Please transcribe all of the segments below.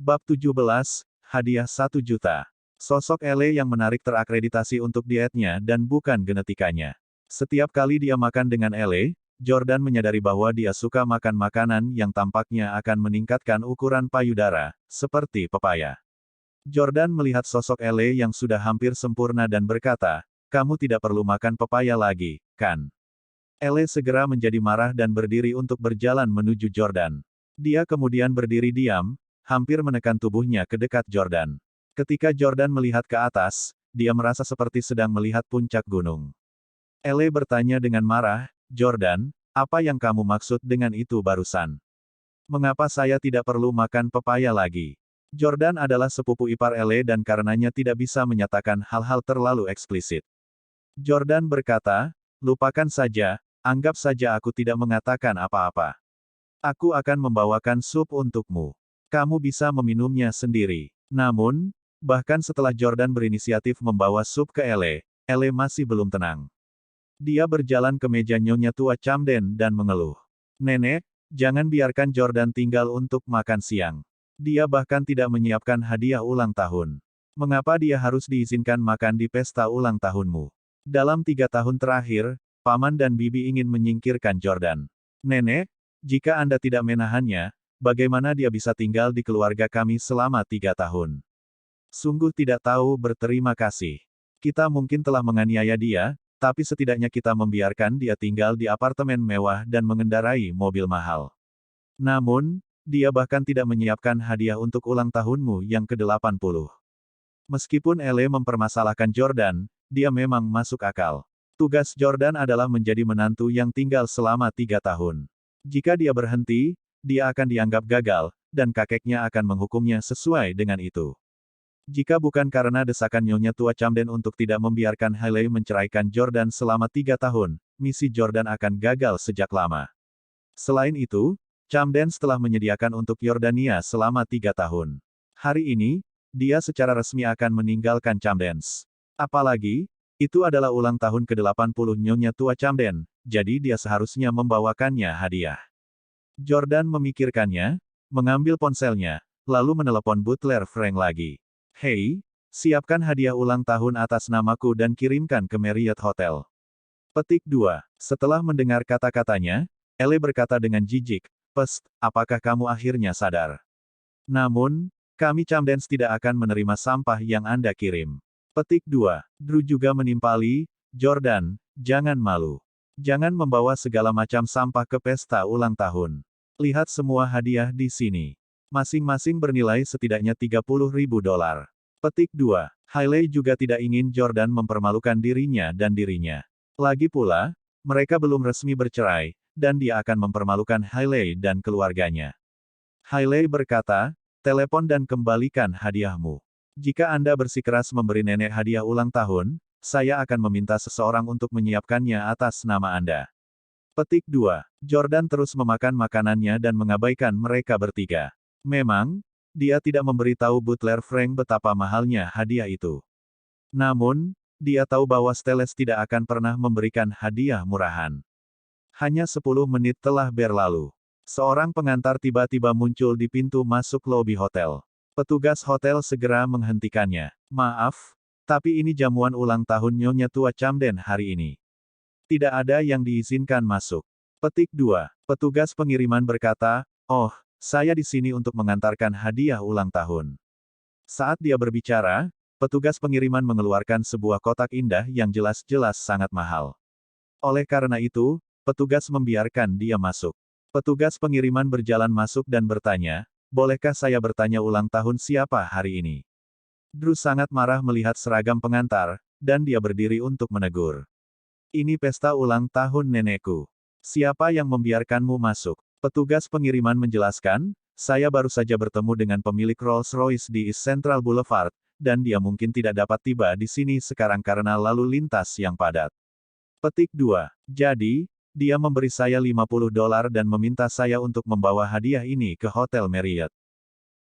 Bab 17, Hadiah 1 juta. Sosok Ele yang menarik terakreditasi untuk dietnya dan bukan genetikanya. Setiap kali dia makan dengan Ele, Jordan menyadari bahwa dia suka makan makanan yang tampaknya akan meningkatkan ukuran payudara, seperti pepaya. Jordan melihat sosok Ele yang sudah hampir sempurna dan berkata, "Kamu tidak perlu makan pepaya lagi, kan?" Ele segera menjadi marah dan berdiri untuk berjalan menuju Jordan. Dia kemudian berdiri diam, hampir menekan tubuhnya ke dekat Jordan. Ketika Jordan melihat ke atas, dia merasa seperti sedang melihat puncak gunung. Ele bertanya dengan marah, "Jordan, apa yang kamu maksud dengan itu barusan? Mengapa saya tidak perlu makan pepaya lagi?" Jordan adalah sepupu ipar Ele dan karenanya tidak bisa menyatakan hal-hal terlalu eksplisit. Jordan berkata, "Lupakan saja, anggap saja aku tidak mengatakan apa-apa. Aku akan membawakan sup untukmu. Kamu bisa meminumnya sendiri." Namun, bahkan setelah Jordan berinisiatif membawa sup ke Ele, Ele masih belum tenang. Dia berjalan ke meja Nyonya Tua Camden dan mengeluh. "Nenek, jangan biarkan Jordan tinggal untuk makan siang. Dia bahkan tidak menyiapkan hadiah ulang tahun. Mengapa dia harus diizinkan makan di pesta ulang tahunmu? Dalam 3 tahun terakhir, Paman dan Bibi ingin menyingkirkan Jordan. Nenek, jika Anda tidak menahannya, bagaimana dia bisa tinggal di keluarga kami selama 3 tahun? Sungguh tidak tahu berterima kasih. Kita mungkin telah menganiaya dia, tapi setidaknya kita membiarkan dia tinggal di apartemen mewah dan mengendarai mobil mahal. Namun, dia bahkan tidak menyiapkan hadiah untuk ulang tahunmu yang ke-80. Meskipun Ele mempermasalahkan Jordan, dia memang masuk akal. Tugas Jordan adalah menjadi menantu yang tinggal selama 3 tahun. Jika dia berhenti, dia akan dianggap gagal, dan kakeknya akan menghukumnya sesuai dengan itu. Jika bukan karena desakan Nyonya Tua Camden untuk tidak membiarkan Hailey menceraikan Jordan selama 3 tahun, misi Jordan akan gagal sejak lama. Selain itu, Camden telah menyediakan untuk Yordania selama 3 tahun. Hari ini, dia secara resmi akan meninggalkan Camden. Apalagi, itu adalah ulang tahun ke-80 Nyonya Tua Camden, jadi dia seharusnya membawakannya hadiah. Jordan memikirkannya, mengambil ponselnya, lalu menelepon butler Frank lagi. "Hei, siapkan hadiah ulang tahun atas namaku dan kirimkan ke Marriott Hotel." Petik 2. Setelah mendengar kata-katanya, Ele berkata dengan jijik, "Pst, apakah kamu akhirnya sadar? Namun, kami Camdens tidak akan menerima sampah yang Anda kirim." Petik 2. Drew juga menimpali, "Jordan, jangan malu. Jangan membawa segala macam sampah ke pesta ulang tahun. Lihat semua hadiah di sini. Masing-masing bernilai setidaknya $30.000. Petik 2. Hailey juga tidak ingin Jordan mempermalukan dirinya dan dirinya. Lagi pula, mereka belum resmi bercerai, dan dia akan mempermalukan Hailey dan keluarganya. Hailey berkata, "Telepon dan kembalikan hadiahmu. Jika Anda bersikeras memberi nenek hadiah ulang tahun, saya akan meminta seseorang untuk menyiapkannya atas nama Anda." Petik 2. Jordan terus memakan makanannya dan mengabaikan mereka bertiga. Memang, dia tidak memberitahu butler Frank betapa mahalnya hadiah itu. Namun, dia tahu bahwa Steles tidak akan pernah memberikan hadiah murahan. Hanya 10 menit telah berlalu. Seorang pengantar tiba-tiba muncul di pintu masuk lobi hotel. Petugas hotel segera menghentikannya. "Maaf, tapi ini jamuan ulang tahun Nyonya Tua Camden hari ini. Tidak ada yang diizinkan masuk." Petik 2. Petugas pengiriman berkata, "Oh, saya di sini untuk mengantarkan hadiah ulang tahun." Saat dia berbicara, petugas pengiriman mengeluarkan sebuah kotak indah yang jelas-jelas sangat mahal. Oleh karena itu, petugas membiarkan dia masuk. Petugas pengiriman berjalan masuk dan bertanya, "Bolehkah saya bertanya ulang tahun siapa hari ini?" Drew sangat marah melihat seragam pengantar, dan dia berdiri untuk menegur. "Ini pesta ulang tahun nenekku. Siapa yang membiarkanmu masuk?" Petugas pengiriman menjelaskan, "Saya baru saja bertemu dengan pemilik Rolls-Royce di East Central Boulevard, dan dia mungkin tidak dapat tiba di sini sekarang karena lalu lintas yang padat." Petik 2. Jadi, dia memberi saya $50 dan meminta saya untuk membawa hadiah ini ke Hotel Marriott.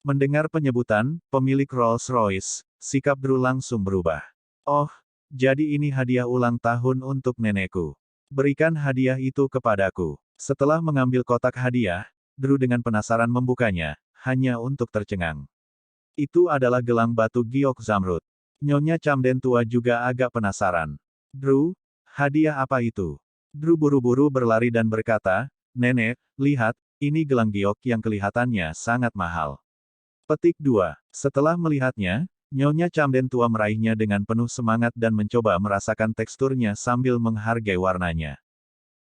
Mendengar penyebutan, pemilik Rolls-Royce, sikap Drew langsung berubah. "Oh, jadi ini hadiah ulang tahun untuk nenekku. Berikan hadiah itu kepadaku." Setelah mengambil kotak hadiah, Drew dengan penasaran membukanya, hanya untuk tercengang. Itu adalah gelang batu giok zamrud. Nyonya Camden tua juga agak penasaran. Drew, hadiah apa itu? Drew buru-buru berlari dan berkata, Nenek, lihat, ini gelang giok yang kelihatannya sangat mahal. Petik 2. Setelah melihatnya, Nyonya Camden tua meraihnya dengan penuh semangat dan mencoba merasakan teksturnya sambil menghargai warnanya.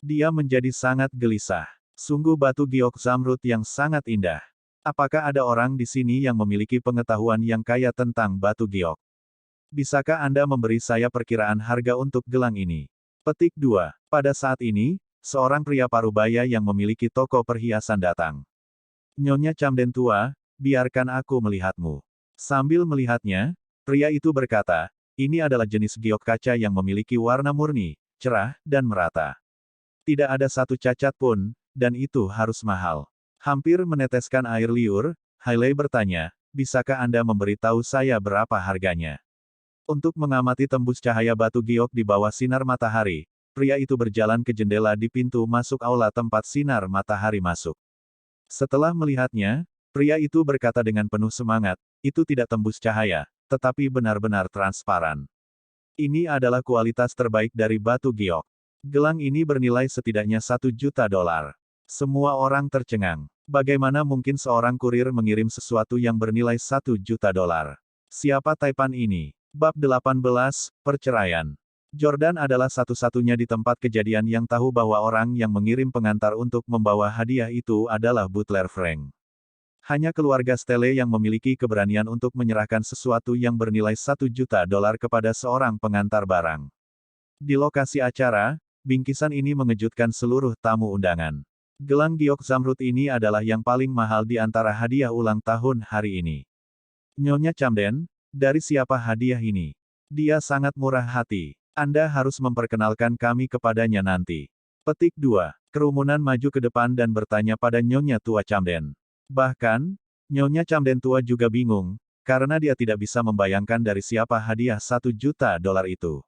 Dia menjadi sangat gelisah. Sungguh batu giok zamrud yang sangat indah. Apakah ada orang di sini yang memiliki pengetahuan yang kaya tentang batu giok? Bisakah Anda memberi saya perkiraan harga untuk gelang ini? Petik 2. Pada saat ini, seorang pria parubaya yang memiliki toko perhiasan datang. Nyonya Camden tua, biarkan aku melihatmu. Sambil melihatnya, pria itu berkata, ini adalah jenis giok kaca yang memiliki warna murni, cerah, dan merata. Tidak ada satu cacat pun, dan itu harus mahal. Hampir meneteskan air liur, Hailey bertanya, bisakah Anda memberitahu saya berapa harganya? Untuk mengamati tembus cahaya batu giok di bawah sinar matahari, pria itu berjalan ke jendela di pintu masuk aula tempat sinar matahari masuk. Setelah melihatnya, pria itu berkata dengan penuh semangat, itu tidak tembus cahaya, tetapi benar-benar transparan. Ini adalah kualitas terbaik dari batu giok. Gelang ini bernilai setidaknya $1 juta. Semua orang tercengang. Bagaimana mungkin seorang kurir mengirim sesuatu yang bernilai $1 juta? Siapa Taipan ini? Bab 18, Perceraian. Jordan adalah satu-satunya di tempat kejadian yang tahu bahwa orang yang mengirim pengantar untuk membawa hadiah itu adalah Butler Frank. Hanya keluarga Stelle yang memiliki keberanian untuk menyerahkan sesuatu yang bernilai $1 juta kepada seorang pengantar barang. Di lokasi acara, bingkisan ini mengejutkan seluruh tamu undangan. Gelang giok zamrud ini adalah yang paling mahal di antara hadiah ulang tahun hari ini. Nyonya Camden, dari siapa hadiah ini? Dia sangat murah hati. Anda harus memperkenalkan kami kepadanya nanti. Petik 2. Kerumunan maju ke depan dan bertanya pada Nyonya tua Camden. Bahkan, Nyonya Camden tua juga bingung, karena dia tidak bisa membayangkan dari siapa hadiah $1 juta itu.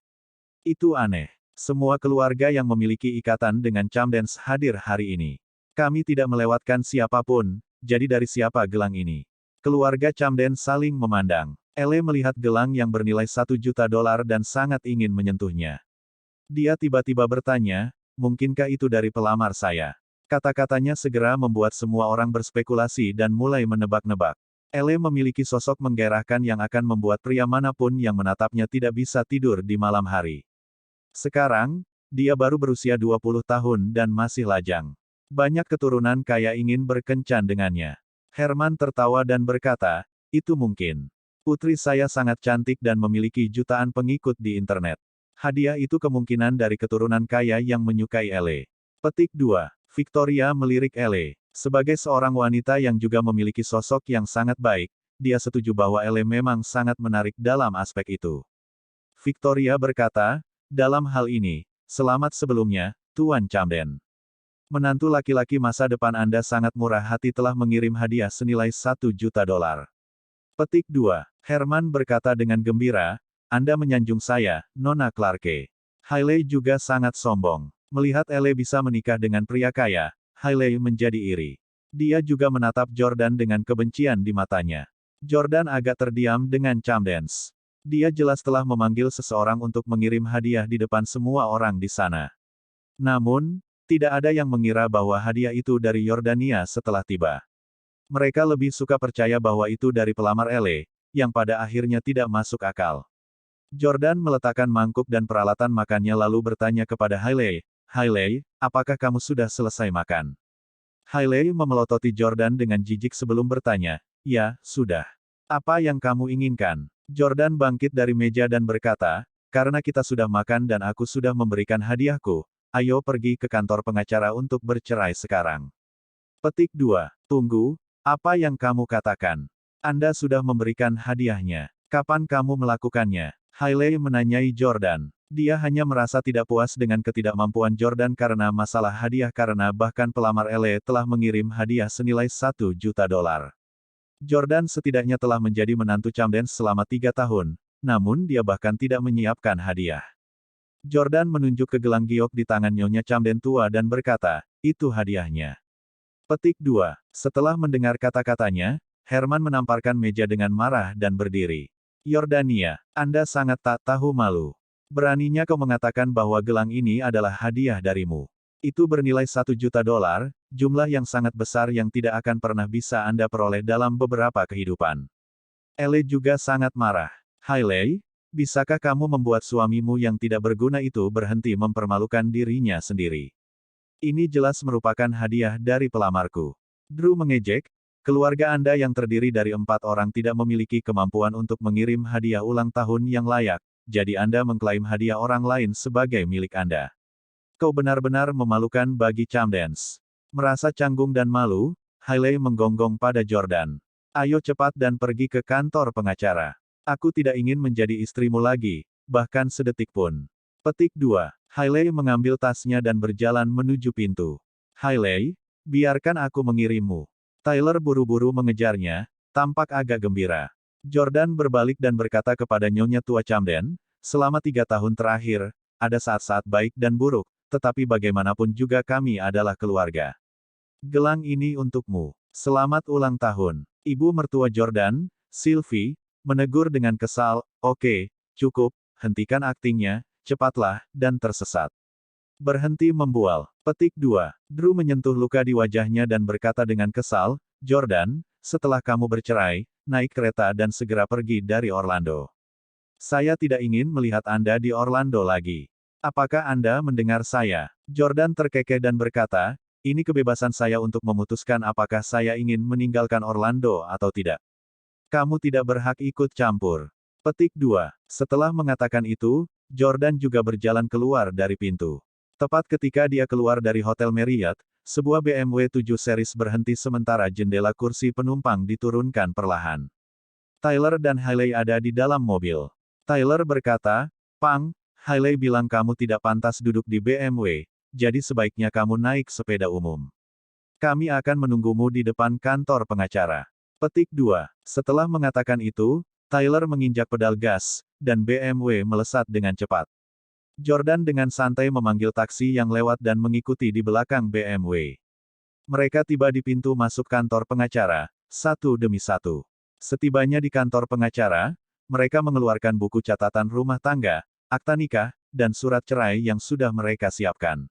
Itu aneh. Semua keluarga yang memiliki ikatan dengan Camdens hadir hari ini. Kami tidak melewatkan siapapun, jadi dari siapa gelang ini? Keluarga Camden saling memandang. Elle melihat gelang yang bernilai $1 juta dan sangat ingin menyentuhnya. Dia tiba-tiba bertanya, mungkinkah itu dari pelamar saya? Kata-katanya segera membuat semua orang berspekulasi dan mulai menebak-nebak. Elle memiliki sosok menggairahkan yang akan membuat pria manapun yang menatapnya tidak bisa tidur di malam hari. Sekarang, dia baru berusia 20 tahun dan masih lajang. Banyak keturunan kaya ingin berkencan dengannya. Herman tertawa dan berkata, itu mungkin. Putri saya sangat cantik dan memiliki jutaan pengikut di internet. Hadiah itu kemungkinan dari keturunan kaya yang menyukai Elle. Petik 2. Victoria melirik Elle. Sebagai seorang wanita yang juga memiliki sosok yang sangat baik, dia setuju bahwa Elle memang sangat menarik dalam aspek itu. Victoria berkata, dalam hal ini, selamat sebelumnya, Tuan Camden. Menantu laki-laki masa depan Anda sangat murah hati telah mengirim hadiah senilai $1 juta. Petik 2. Herman berkata dengan gembira, Anda menyanjung saya, Nona Clarke. Hailey juga sangat sombong. Melihat Elle bisa menikah dengan pria kaya, Hailey menjadi iri. Dia juga menatap Jordan dengan kebencian di matanya. Jordan agak terdiam dengan Camdens. Dia jelas telah memanggil seseorang untuk mengirim hadiah di depan semua orang di sana. Namun, tidak ada yang mengira bahwa hadiah itu dari Yordania setelah tiba. Mereka lebih suka percaya bahwa itu dari pelamar Elle, yang pada akhirnya tidak masuk akal. Jordan meletakkan mangkuk dan peralatan makannya lalu bertanya kepada Hailey, Hailey, apakah kamu sudah selesai makan? Hailey memelototi Jordan dengan jijik sebelum bertanya, ya, sudah. Apa yang kamu inginkan? Jordan bangkit dari meja dan berkata, karena kita sudah makan dan aku sudah memberikan hadiahku, ayo pergi ke kantor pengacara untuk bercerai sekarang. Petik 2. Tunggu, apa yang kamu katakan? Anda sudah memberikan hadiahnya. Kapan kamu melakukannya? Hailey menanyai Jordan. Dia hanya merasa tidak puas dengan ketidakmampuan Jordan karena masalah hadiah karena bahkan pelamar Elle telah mengirim hadiah senilai $1 juta. Jordan setidaknya telah menjadi menantu Camdens selama 3 tahun, namun dia bahkan tidak menyiapkan hadiah. Jordan menunjuk ke gelang giok di tangan Nyonya Camden tua dan berkata, itu hadiahnya. Petik 2. Setelah mendengar kata-katanya, Herman menamparkan meja dengan marah dan berdiri. Yordania, Anda sangat tak tahu malu. Beraninya kau mengatakan bahwa gelang ini adalah hadiah darimu. Itu bernilai $1 juta, jumlah yang sangat besar yang tidak akan pernah bisa Anda peroleh dalam beberapa kehidupan. Elle juga sangat marah. Hailey, bisakah kamu membuat suamimu yang tidak berguna itu berhenti mempermalukan dirinya sendiri? Ini jelas merupakan hadiah dari pelamarku. Drew mengejek, keluarga Anda yang terdiri dari 4 orang tidak memiliki kemampuan untuk mengirim hadiah ulang tahun yang layak, jadi Anda mengklaim hadiah orang lain sebagai milik Anda. Kau benar-benar memalukan bagi Camdens. Merasa canggung dan malu, Hailey menggonggong pada Jordan. Ayo cepat dan pergi ke kantor pengacara. Aku tidak ingin menjadi istrimu lagi, bahkan sedetik pun. Petik 2. Hailey mengambil tasnya dan berjalan menuju pintu. Hailey, biarkan aku mengirimmu. Tyler buru-buru mengejarnya, tampak agak gembira. Jordan berbalik dan berkata kepada Nyonya Tua Camden, selama 3 tahun terakhir, ada saat-saat baik dan buruk, tetapi bagaimanapun juga kami adalah keluarga. Gelang ini untukmu. Selamat ulang tahun. Ibu mertua Jordan, Sylvie, menegur dengan kesal, oke, cukup, hentikan aktingnya, cepatlah, dan tersesat. Berhenti membual. Petik 2. Drew menyentuh luka di wajahnya dan berkata dengan kesal, Jordan, setelah kamu bercerai, naik kereta dan segera pergi dari Orlando. Saya tidak ingin melihat Anda di Orlando lagi. Apakah Anda mendengar saya? Jordan terkekeh dan berkata, ini kebebasan saya untuk memutuskan apakah saya ingin meninggalkan Orlando atau tidak. Kamu tidak berhak ikut campur. Petik 2. Setelah mengatakan itu, Jordan juga berjalan keluar dari pintu. Tepat ketika dia keluar dari Hotel Marriott, sebuah BMW 7 series berhenti sementara jendela kursi penumpang diturunkan perlahan. Tyler dan Hailey ada di dalam mobil. Tyler berkata, Pang, Hailey bilang kamu tidak pantas duduk di BMW, jadi sebaiknya kamu naik sepeda umum. Kami akan menunggumu di depan kantor pengacara. Petik 2. Setelah mengatakan itu, Tyler menginjak pedal gas, dan BMW melesat dengan cepat. Jordan dengan santai memanggil taksi yang lewat dan mengikuti di belakang BMW. Mereka tiba di pintu masuk kantor pengacara, satu demi satu. Setibanya di kantor pengacara, mereka mengeluarkan buku catatan rumah tangga, akta nikah, dan surat cerai yang sudah mereka siapkan.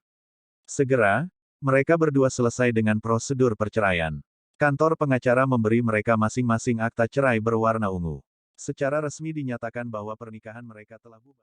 Segera, mereka berdua selesai dengan prosedur perceraian. Kantor pengacara memberi mereka masing-masing akta cerai berwarna ungu. Secara resmi dinyatakan bahwa pernikahan mereka telah bubar.